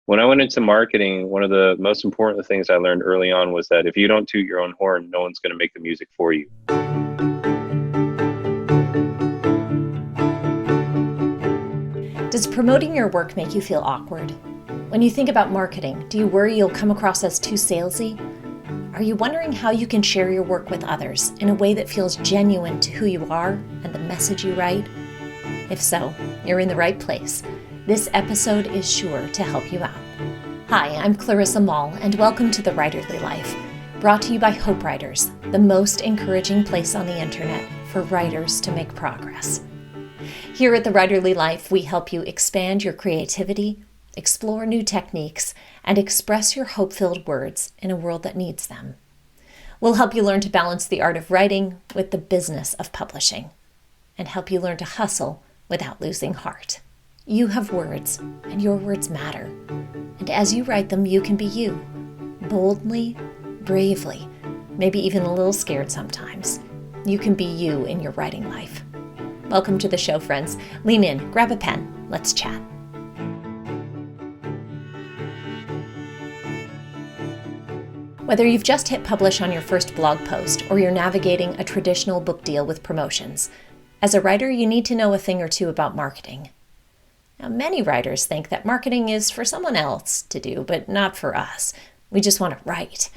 When I went into marketing, one of the most important things I learned early on was that if you don't toot your own horn, no one's going to make the music for you. Does promoting your work make you feel awkward? When you think about marketing, do you worry you'll come across as too salesy? Are you wondering how you can share your work with others in a way that feels genuine to who you are and the message you write? If so, you're in the right place. This episode is sure to help you out. Hi, I'm Clarissa Moll, and welcome to The Writerly Life, brought to you by Hope Writers, the most encouraging place on the internet for writers to make progress. Here at The Writerly Life, we help you expand your creativity, explore new techniques, and express your hope-filled words in a world that needs them. We'll help you learn to balance the art of writing with the business of publishing, and help you learn to hustle without losing heart. You have words, and your words matter. And as you write them, you can be you, boldly, bravely, maybe even a little scared sometimes. You can be you in your writing life. Welcome to the show, friends. Lean in, grab a pen, let's chat. Whether you've just hit publish on your first blog post or you're navigating a traditional book deal with promotions, as a writer, you need to know a thing or two about marketing. Now, many writers think that marketing is for someone else to do, but not for us. We just want to write.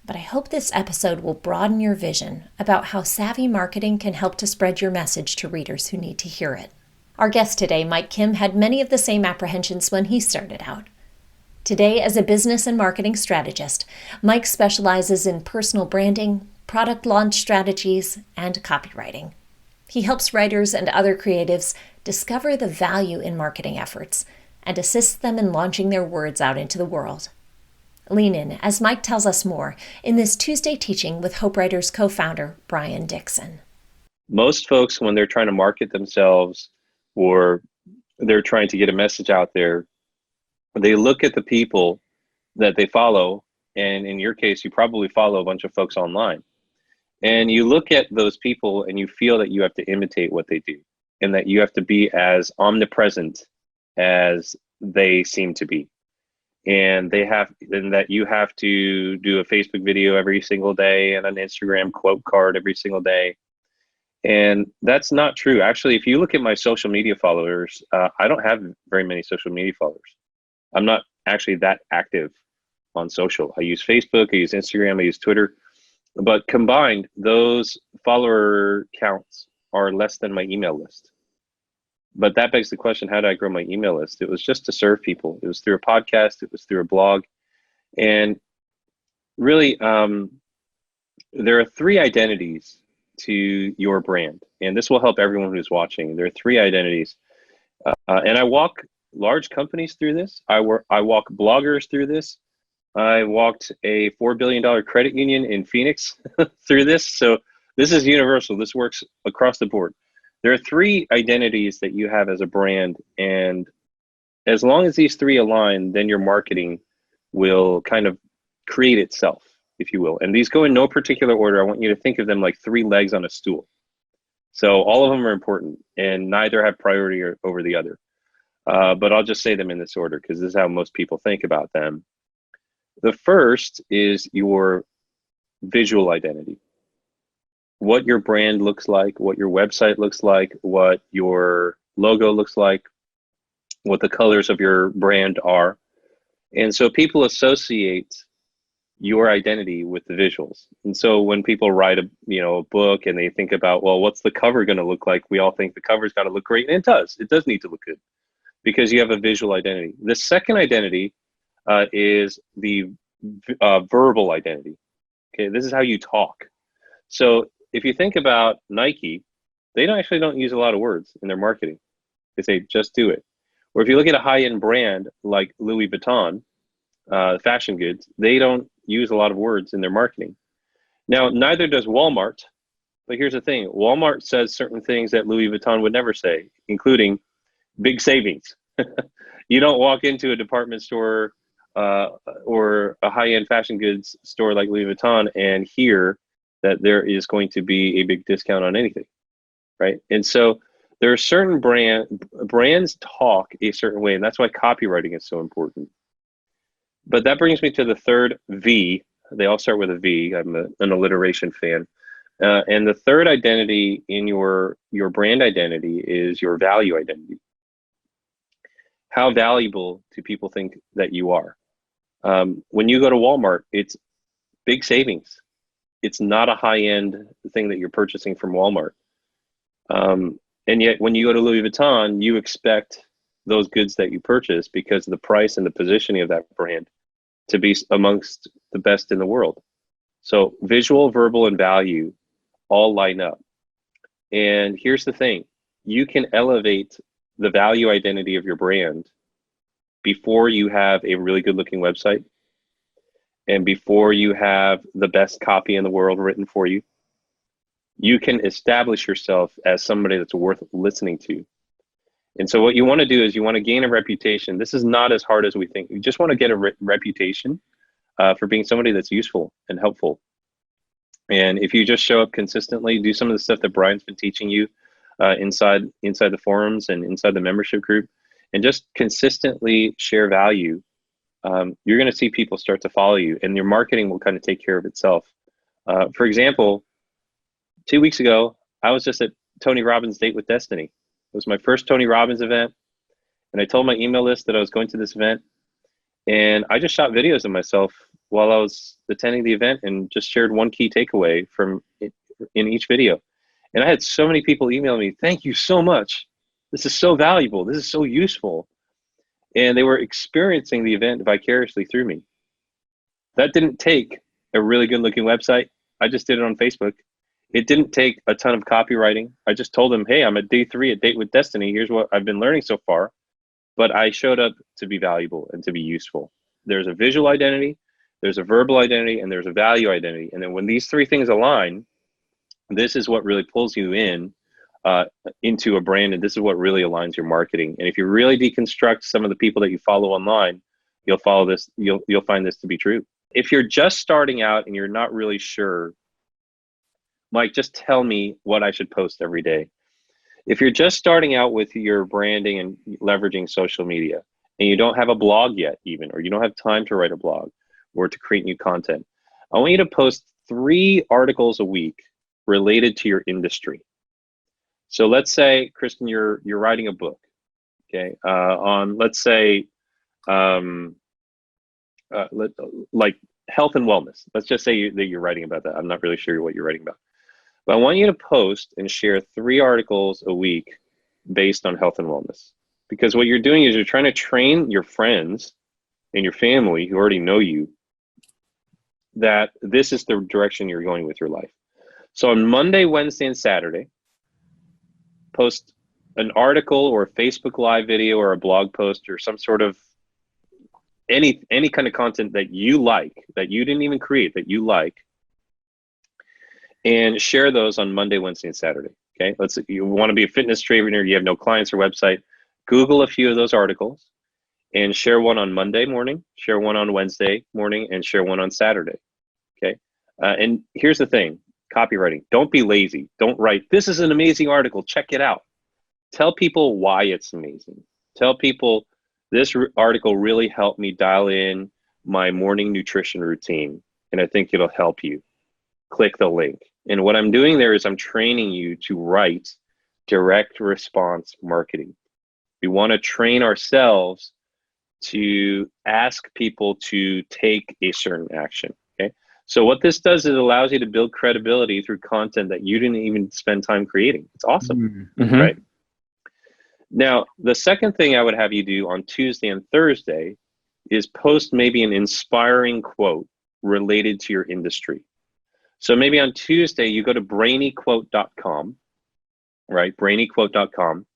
But I hope this episode will broaden your vision about how savvy marketing can help to spread your message to readers who need to hear it. Our guest today, Mike Kim, had many of the same apprehensions when he started out. Today, as a business and marketing strategist, Mike specializes in personal branding, product launch strategies, and copywriting. He helps writers and other creatives discover the value in marketing efforts and assists them in launching their words out into the world. Lean in as Mike tells us more in this Tuesday teaching with Hope Writers co-founder Brian Dixon. Most folks, when they're trying to market themselves or they're trying to get a message out there, they look at the people that they follow, and in your case, you probably follow a bunch of folks online. And you look at those people and you feel that you have to imitate what they do and that you have to be as omnipresent as they seem to be. And that you have to do a Facebook video every single day and an Instagram quote card every single day. And that's not true. Actually, if you look at my social media followers, I don't have very many social media followers. I'm not actually that active on social. I use Facebook, I use Instagram, I use Twitter. But combined, those follower counts are less than my email list. But that begs the question, how did I grow my email list? It was just to serve people. It was through a podcast. It was through a blog. And really, there are three identities to your brand. And this will help everyone who's watching. There are three identities. And I walk large companies through this. I walk bloggers through this. I walked a $4 billion credit union in Phoenix through this. So this is universal. This works across the board. There are three identities that you have as a brand. And as long as these three align, then your marketing will kind of create itself, if you will. And these go in no particular order. I want you to think of them like three legs on a stool. So all of them are important and neither have priority over the other. But I'll just say them in this order because this is how most people think about them. The first is your visual identity. What your brand looks like, what your website looks like, what your logo looks like, what the colors of your brand are. And so people associate your identity with the visuals. And so when people write a book and they think about, well, what's the cover going to look like? We all think the cover's got to look great, and it does. It does need to look good because you have a visual identity. The second identity is the verbal identity. Okay, this is how you talk. So if you think about Nike, they don't use a lot of words in their marketing. They say, just do it. Or if you look at a high-end brand like Louis Vuitton, fashion goods, they don't use a lot of words in their marketing. Now, neither does Walmart, but here's the thing. Walmart says certain things that Louis Vuitton would never say, including big savings. You don't walk into a department store or a high-end fashion goods store like Louis Vuitton and hear that there is going to be a big discount on anything, right? And so there are certain brands talk a certain way, and that's why copywriting is so important. But that brings me to the third V. They all start with a V. I'm an alliteration fan. And the third identity in your brand identity is your value identity. How valuable do people think that you are? When you go to Walmart, it's big savings. It's not a high-end thing that you're purchasing from Walmart. And yet, when you go to Louis Vuitton, you expect those goods that you purchase because of the price and the positioning of that brand to be amongst the best in the world. So visual, verbal, and value all line up. And here's the thing, you can elevate the value identity of your brand before you have a really good looking website and before you have the best copy in the world written for you. You can establish yourself as somebody that's worth listening to. And so what you want to do is you want to gain a reputation. This is not as hard as we think. You just want to get a reputation for being somebody that's useful and helpful. And if you just show up consistently, do some of the stuff that Brian's been teaching you inside the forums and inside the membership group, and just consistently share value, you're going to see people start to follow you, and your marketing will kind of take care of itself. For example, 2 weeks ago, I was just at Tony Robbins' Date with Destiny. It was my first Tony Robbins event, and I told my email list that I was going to this event, and I just shot videos of myself while I was attending the event and just shared one key takeaway from it in each video. And I had so many people email me, "Thank you so much. This is so valuable. This is so useful." And they were experiencing the event vicariously through me. That didn't take a really good looking website. I just did it on Facebook. It didn't take a ton of copywriting. I just told them, "Hey, I'm at day 3 at Date with Destiny. Here's what I've been learning so far." But I showed up to be valuable and to be useful. There's a visual identity, there's a verbal identity, and there's a value identity. And then when these three things align, this is what really pulls you in into a brand, and this is what really aligns your marketing. And if you really deconstruct some of the people that you follow online, you'll follow this. You'll find this to be true. If you're just starting out and you're not really sure, Mike, just tell me what I should post every day. If you're just starting out with your branding and leveraging social media, and you don't have a blog yet even, or you don't have time to write a blog or to create new content, I want you to post 3 articles a week related to your industry. So let's say, Kristen, you're writing a book, okay, on, let's say, like health and wellness. Let's just say that you're writing about that. I'm not really sure what you're writing about. But I want you to post and share 3 articles a week based on health and wellness. Because what you're doing is you're trying to train your friends and your family who already know you that this is the direction you're going with your life. So on Monday, Wednesday, and Saturday, post an article or a Facebook Live video or a blog post or some sort of any kind of content that you like, that you didn't even create, that you like, and share those on Monday, Wednesday, and Saturday. Okay, you want to be a fitness trainer, you have no clients or website, Google a few of those articles and share one on Monday morning, share one on Wednesday morning, and share one on Saturday. Okay, and here's the thing, copywriting. Don't be lazy. Don't write, "This is an amazing article, check it out." Tell people why it's amazing. Tell people, "This article really helped me dial in my morning nutrition routine, and I think it'll help you. Click the link." And what I'm doing there is I'm training you to write direct response marketing. We want to train ourselves to ask people to take a certain action. Okay. So what this does is it allows you to build credibility through content that you didn't even spend time creating. It's awesome, Mm-hmm. right? Now, the second thing I would have you do on Tuesday and Thursday is post maybe an inspiring quote related to your industry. So maybe on Tuesday, you go to brainyquote.com, right? Brainyquote.com.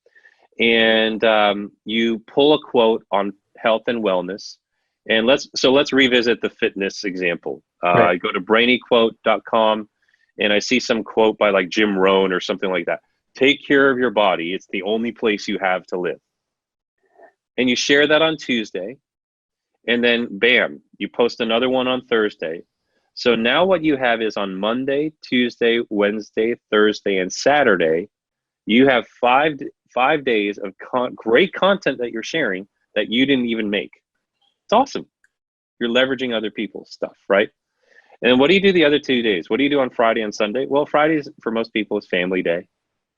And you pull a quote on health and wellness. And let's revisit the fitness example. Right. I go to brainyquote.com and I see some quote by like Jim Rohn or something like that. "Take care of your body. It's the only place you have to live." And you share that on Tuesday. And then bam, you post another one on Thursday. So now what you have is on Monday, Tuesday, Wednesday, Thursday, and Saturday, you have five days of great content that you're sharing that you didn't even make. It's awesome. You're leveraging other people's stuff, right? And what do you do the other 2 days? What do you do on Friday and Sunday? Well, Fridays for most people is family day.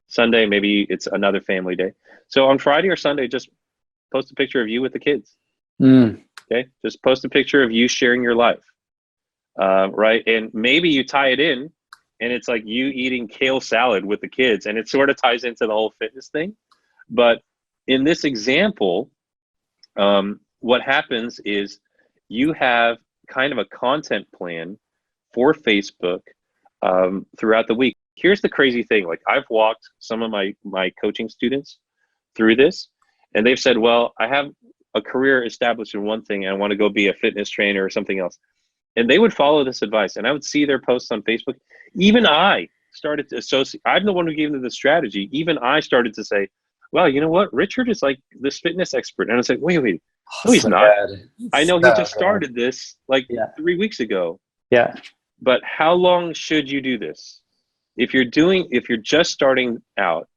Sunday, maybe it's another family day. So on Friday or Sunday, just post a picture of you with the kids. Okay, just post a picture of you sharing your life, right? And maybe you tie it in, and it's like you eating kale salad with the kids, and it sort of ties into the whole fitness thing. But in this example, what happens is you have kind of a content plan for Facebook throughout the week. Here's the crazy thing. Like, I've walked some of my coaching students through this, and they've said, well, I have a career established in one thing and I want to go be a fitness trainer or something else. And they would follow this advice, and I would see their posts on Facebook. Even I started to associate, I'm the one who gave them the strategy. Even I started to say, well, you know what? Richard is like this fitness expert. And I was like, wait, no, he's not. I know he just started this like 3 weeks ago. Yeah. But how long should you do this? If you're just starting out,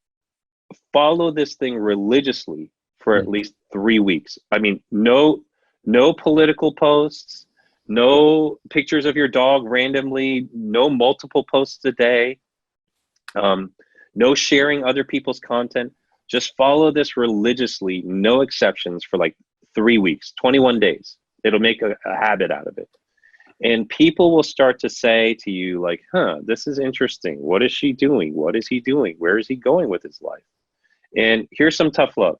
follow this thing religiously for at least 3 weeks. I mean, no political posts, no pictures of your dog randomly, no multiple posts a day, no sharing other people's content. Just follow this religiously, no exceptions, for like 3 weeks, 21 days. It'll make a habit out of it. And people will start to say to you, like, this is interesting. What is she doing? What is he doing? Where is he going with his life? And here's some tough love.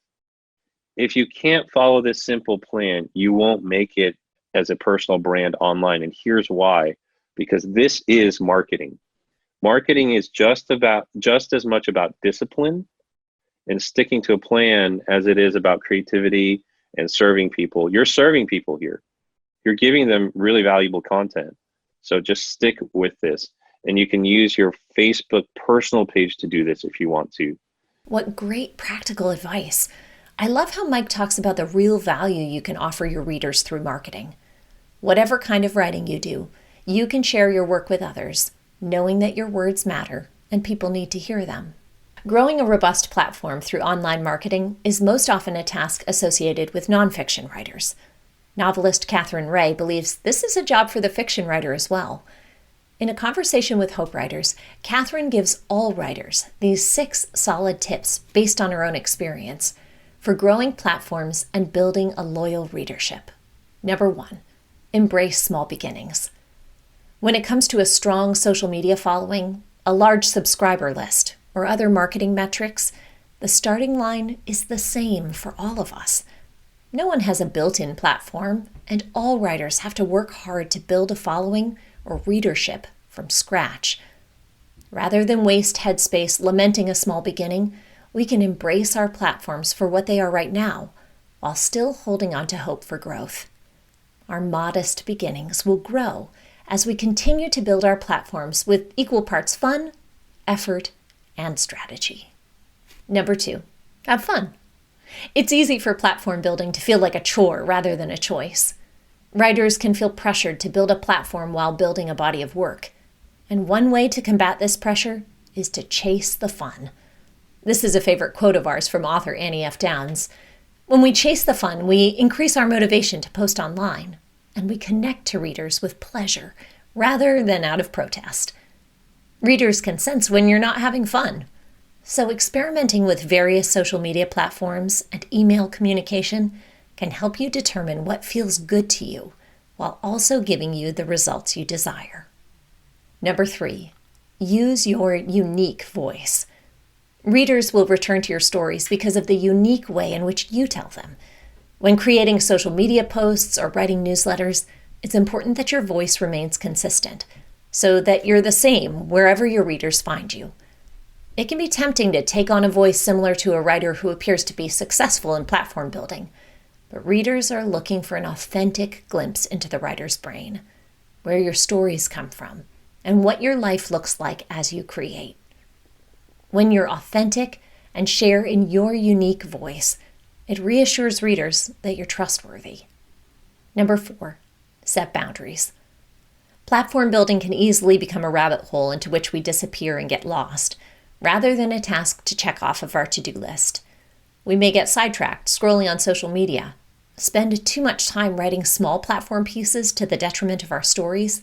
If you can't follow this simple plan, you won't make it as a personal brand online. And here's why. Because this is marketing. Marketing is just as much about discipline and sticking to a plan as it is about creativity and serving people. You're serving people here. You're giving them really valuable content. So just stick with this. And you can use your Facebook personal page to do this if you want to. What great practical advice. I love how Mike talks about the real value you can offer your readers through marketing. Whatever kind of writing you do, you can share your work with others, knowing that your words matter and people need to hear them. Growing a robust platform through online marketing is most often a task associated with nonfiction writers. Novelist Catherine Ray believes this is a job for the fiction writer as well. In a conversation with Hope Writers, Catherine gives all writers these 6 solid tips based on her own experience for growing platforms and building a loyal readership. Number 1, embrace small beginnings. When it comes to a strong social media following, a large subscriber list, or other marketing metrics, the starting line is the same for all of us. No one has a built-in platform, and all writers have to work hard to build a following or readership from scratch. Rather than waste headspace lamenting a small beginning, we can embrace our platforms for what they are right now, while still holding on to hope for growth. Our modest beginnings will grow as we continue to build our platforms with equal parts fun, effort, and strategy. Number 2, have fun. It's easy for platform building to feel like a chore rather than a choice. Writers can feel pressured to build a platform while building a body of work. And one way to combat this pressure is to chase the fun. This is a favorite quote of ours from author Annie F. Downs. When we chase the fun, we increase our motivation to post online, and we connect to readers with pleasure rather than out of protest. Readers can sense when you're not having fun. So experimenting with various social media platforms and email communication can help you determine what feels good to you while also giving you the results you desire. Number 3, use your unique voice. Readers will return to your stories because of the unique way in which you tell them. When creating social media posts or writing newsletters, it's important that your voice remains consistent so that you're the same wherever your readers find you. It can be tempting to take on a voice similar to a writer who appears to be successful in platform building, but readers are looking for an authentic glimpse into the writer's brain, where your stories come from, and what your life looks like as you create. When you're authentic and share in your unique voice, it reassures readers that you're trustworthy. Number 4, set boundaries. Platform building can easily become a rabbit hole into which we disappear and get lost, rather than a task to check off of our to-do list. We may get sidetracked scrolling on social media, spend too much time writing small platform pieces to the detriment of our stories,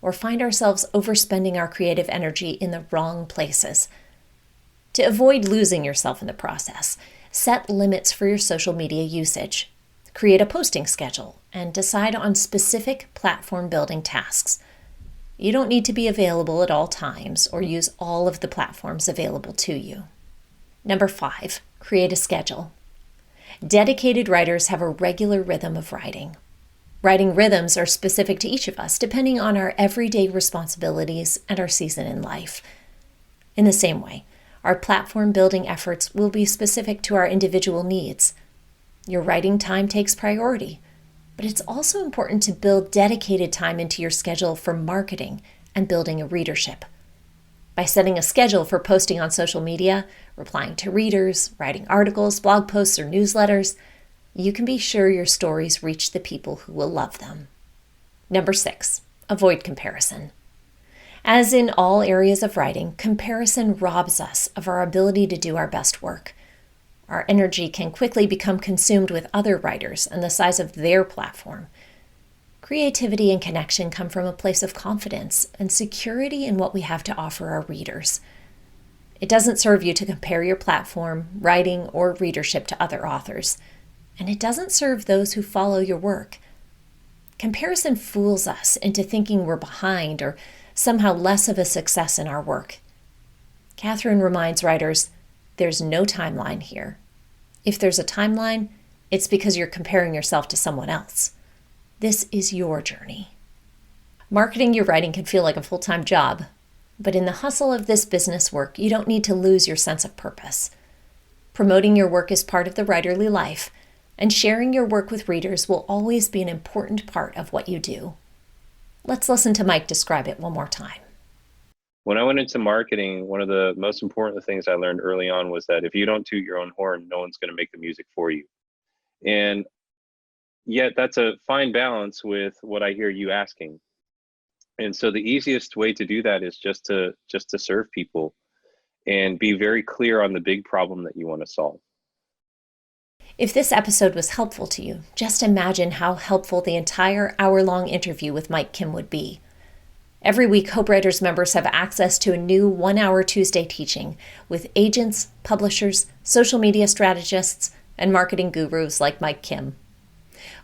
or find ourselves overspending our creative energy in the wrong places. To avoid losing yourself in the process, set limits for your social media usage. Create a posting schedule and decide on specific platform building tasks. You don't need to be available at all times or use all of the platforms available to you. Number 5, create a schedule. Dedicated writers have a regular rhythm of writing. Writing rhythms are specific to each of us, depending on our everyday responsibilities and our season in life. In the same way, our platform building efforts will be specific to our individual needs. Your writing time takes priority, but it's also important to build dedicated time into your schedule for marketing and building a readership. By setting a schedule for posting on social media, replying to readers, writing articles, blog posts, or newsletters, you can be sure your stories reach the people who will love them. Number 6, avoid comparison. As in all areas of writing, comparison robs us of our ability to do our best work. Our energy can quickly become consumed with other writers and the size of their platform. Creativity and connection come from a place of confidence and security in what we have to offer our readers. It doesn't serve you to compare your platform, writing, or readership to other authors, and it doesn't serve those who follow your work. Comparison fools us into thinking we're behind or somehow less of a success in our work. Catherine reminds writers, there's no timeline here. If there's a timeline, it's because you're comparing yourself to someone else. This is your journey. Marketing your writing can feel like a full-time job, but in the hustle of this business work, you don't need to lose your sense of purpose. Promoting your work is part of the writerly life, and sharing your work with readers will always be an important part of what you do. Let's listen to Mike describe it one more time. When I went into marketing, one of the most important things I learned early on was that if you don't toot your own horn, no one's going to make the music for you. And yet that's a fine balance with what I hear you asking. And so the easiest way to do that is just to serve people and be very clear on the big problem that you want to solve. If this episode was helpful to you, just imagine how helpful the entire hour-long interview with Mike Kim would be. Every week, Hope Writers members have access to a new 1-hour Tuesday teaching with agents, publishers, social media strategists, and marketing gurus like Mike Kim.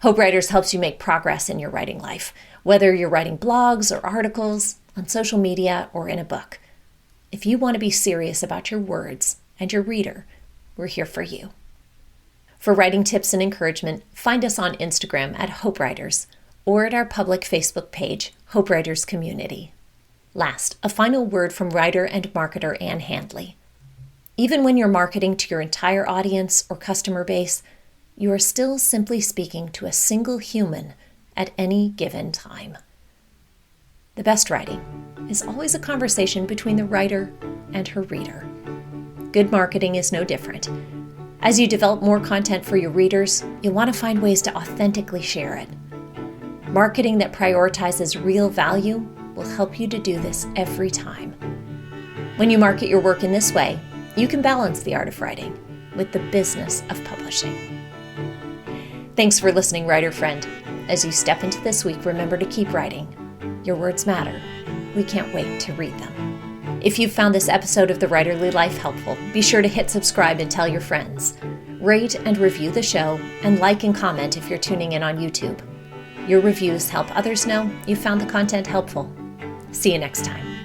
Hope Writers helps you make progress in your writing life, whether you're writing blogs or articles, on social media, or in a book. If you want to be serious about your words and your reader, we're here for you. For writing tips and encouragement, find us on Instagram at Hope Writers or at our public Facebook page, Hope Writers Community. Last, a final word from writer and marketer Ann Handley. Even when you're marketing to your entire audience or customer base, you are still simply speaking to a single human at any given time. The best writing is always a conversation between the writer and her reader. Good marketing is no different. As you develop more content for your readers, you'll want to find ways to authentically share it. Marketing that prioritizes real value will help you to do this every time. When you market your work in this way, you can balance the art of writing with the business of publishing. Thanks for listening, writer friend. As you step into this week, remember to keep writing. Your words matter. We can't wait to read them. If you've found this episode of The Writerly Life helpful, be sure to hit subscribe and tell your friends. Rate and review the show, and like and comment if you're tuning in on YouTube. Your reviews help others know you found the content helpful. See you next time.